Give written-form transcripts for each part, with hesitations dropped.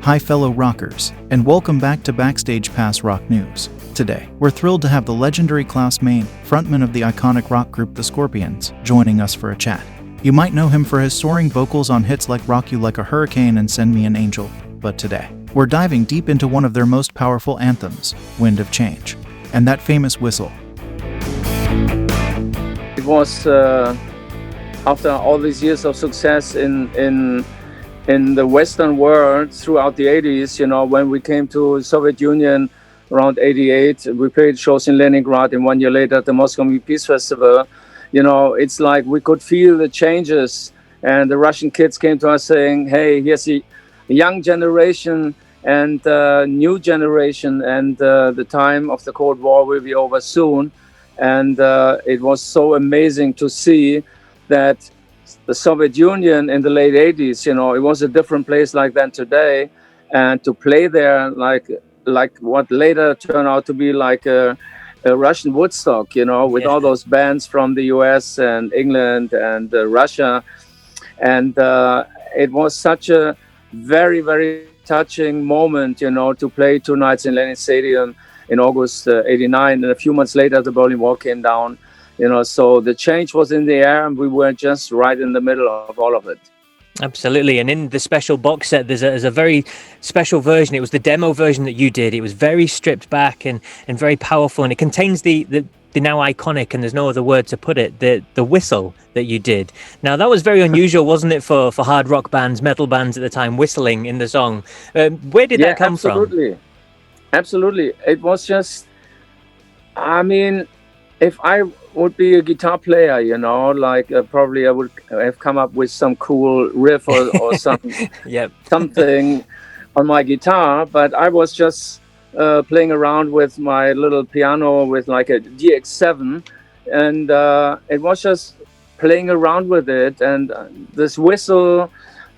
Hi fellow rockers, and welcome back to Backstage Pass Rock News. Today, we're thrilled to have the legendary Klaus Meine, frontman of the iconic rock group The Scorpions, joining us for a chat. You might know him for his soaring vocals on hits like Rock You Like a Hurricane and Send Me an Angel, but today, we're diving deep into one of their most powerful anthems, Wind of Change, and that famous whistle. It was after all these years of success in the Western world throughout the 80s, when we came to Soviet Union around 88, we played shows in Leningrad, and 1 year later at the Moscow Peace Festival. It's like we could feel the changes, and the Russian kids came to us saying, hey, here's a young generation and new generation, and the time of the Cold War will be over soon. And it was so amazing to see that the Soviet Union in the late 80s, it was a different place like than today. And to play there like what later turned out to be like a Russian Woodstock, with all those bands from the US and England and Russia. And it was such a very, very touching moment, to play 2 nights in Lenin Stadium in August 89. And a few months later, the Berlin Wall came down. So the change was in the air, and we were just right in the middle of all of it. Absolutely. And in the special box set, there's a very special version. It was the demo version that you did. It was very stripped back and very powerful. And it contains the now iconic, and there's no other word to put it, the whistle that you did. Now, that was very unusual, wasn't it, for hard rock bands, metal bands at the time, whistling in the song. Where did that come from? Absolutely. It was just, if I would be a guitar player, probably I would have come up with some cool riff or some, something on my guitar. But I was just playing around with my little piano with like a DX7. And it was just playing around with it. And this whistle,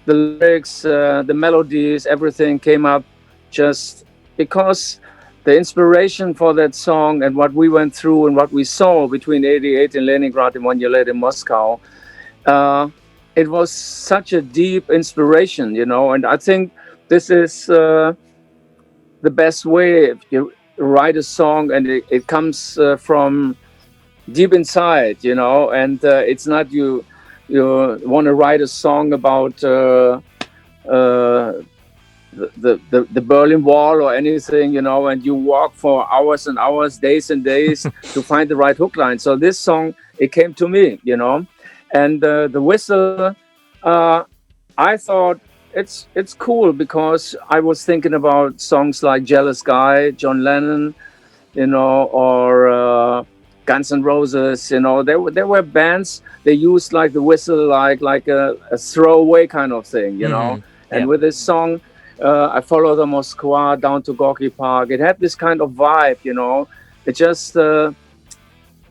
the lyrics, the melodies, everything came up just because the inspiration for that song and what we went through and what we saw between 88 in Leningrad and 1 year later in Moscow, it was such a deep inspiration, and I think this is the best way if you write a song and it comes from deep inside, and it's not you want to write a song about the Berlin Wall or anything, and you walk for hours and hours, days and days to find the right hook line. So this song, it came to me, and the whistle, I thought it's cool because I was thinking about songs like Jealous Guy, John Lennon, or Guns N' Roses, there were bands, they used like the whistle like a throwaway kind of thing, and with this song, I followed the Moskva down to Gorky Park. It had this kind of vibe, It just a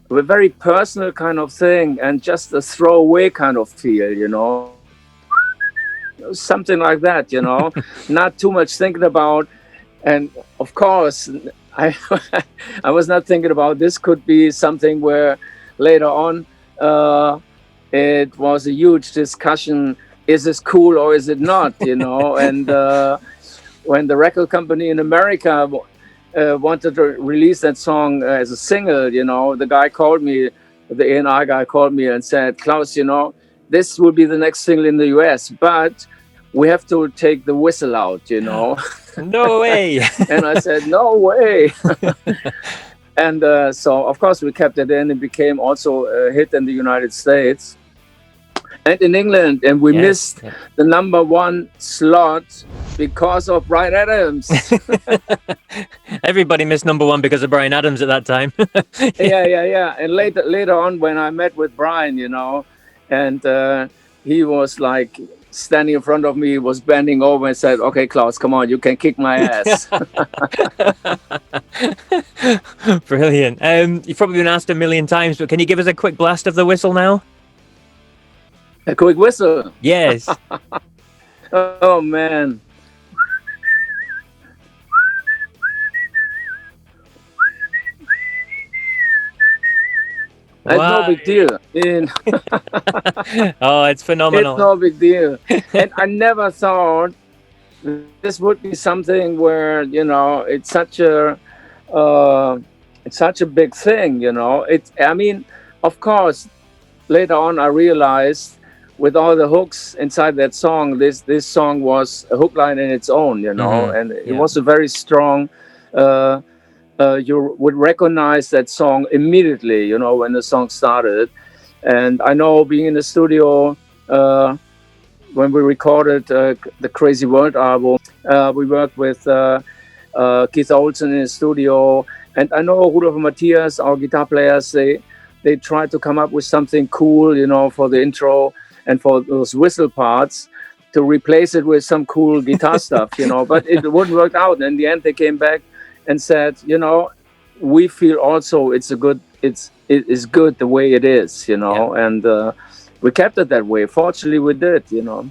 very personal kind of thing and just a throwaway kind of feel, Something like that, Not too much thinking about. And of course, I was not thinking about this could be something where later on it was a huge discussion. Is this cool or is it not, And when the record company in America wanted to release that song as a single, the guy called me, the A&R guy called me and said, Klaus, this will be the next single in the US, but we have to take the whistle out, No way. And I said, no way. And so, of course, we kept it in. It became also a hit in the United States and in England, and we missed the #1 slot because of Bryan Adams. Everybody missed #1 because of Bryan Adams at that time. Yeah. And later on, when I met with Bryan, and he was like standing in front of me, was bending over and said, "Okay, Klaus, come on, you can kick my ass." Brilliant. You've probably been asked a million times, but can you give us a quick blast of the whistle now? A quick whistle? Yes. Oh, man. It's no big deal. Oh, it's phenomenal. It's no big deal. And I never thought this would be something where, you know, uh, it's such a big thing, you know. I mean, of course, later on I realized with all the hooks inside that song, this song was a hook line in its own, you know, and it was a very strong. Uh, you would recognize that song immediately, you know, when the song started. And I know being in the studio when we recorded the Crazy World album, we worked with Keith Olsen in the studio, and I know Rudolf and Matthias, our guitar players, they tried to come up with something cool, you know, for the intro and for those whistle parts to replace it with some cool guitar stuff, you know, but it wouldn't work out. And in the end, they came back and said, you know, we feel also it is good the way it is, you know, and we kept it that way. Fortunately, we did, you know.